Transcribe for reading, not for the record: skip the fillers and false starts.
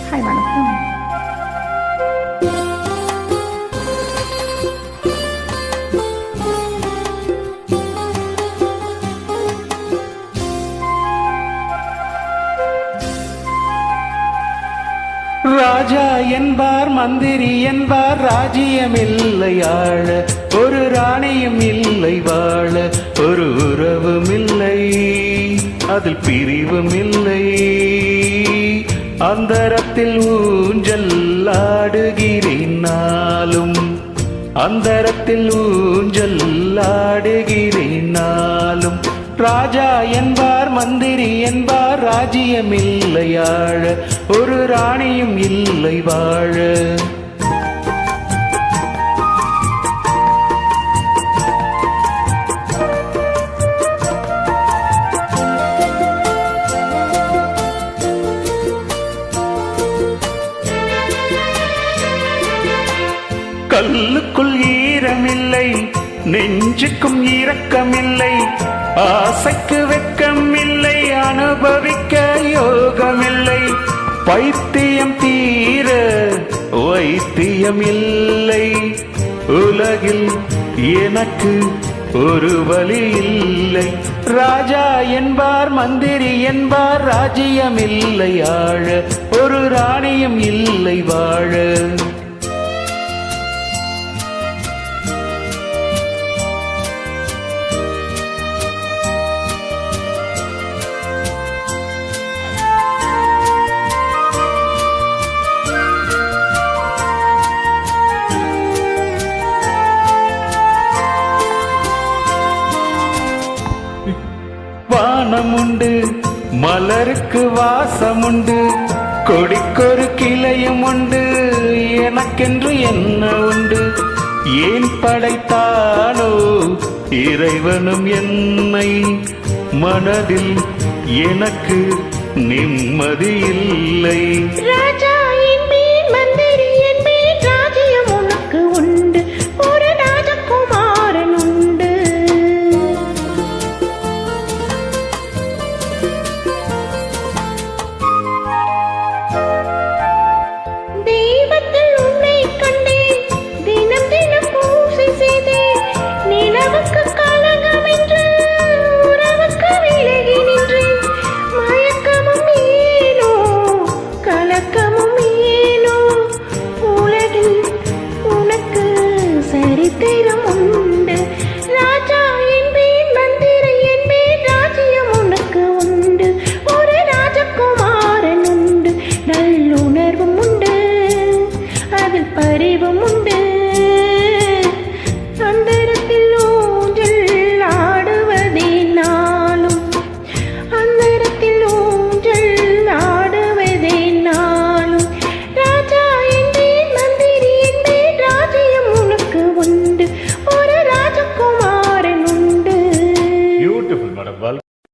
Hi வணக்கம். ராஜா என்பார், மந்திரி என்பார், ராஜ்யமில்லை ஆள, ஒரு ராணியும் இல்லை வாழ, ஒரு உறவும் இல்லை, அதில் பிரிவும் இல்லை. அந்தரத்தில் ஊஞ்சல் ஆடுகிறேன் நாளும், அந்தரத்தில் ஊஞ்சல் ஆடுகிறேன் நாளும். ராஜா என்பார், மந்திரி என்பார், ராஜ்யமில்லை ஆழ, ஒரு ராணியும் இல்லை வாழ. கல்லுக்குள் ஈரமில்லை, நெஞ்சுக்கும் இரக்கமில்லை, ஆசைக்கு வெட்கம் இல்லை, அனுபவிக்க யோகமில்லை. பைத்தியம் தீர வைத்தியம் இல்லை, உலகில் எனக்கு ஒரு வழி இல்லை. ராஜா என்பார், மந்திரி என்பார், ராஜ்யமில்லை ஆழ, ஒரு ராணியும் இல்லை வாழ. வானமுண்டு, மலருக்கு வாசமுண்டு, கொடிக்கொரு கிளையும் உண்டு, எனக்கென்று என்ன உண்டு. ஏன் படைத்தானோ இறைவனும் என்னை, மனதில் எனக்கு நிம்மதி இல்லை. ராஜா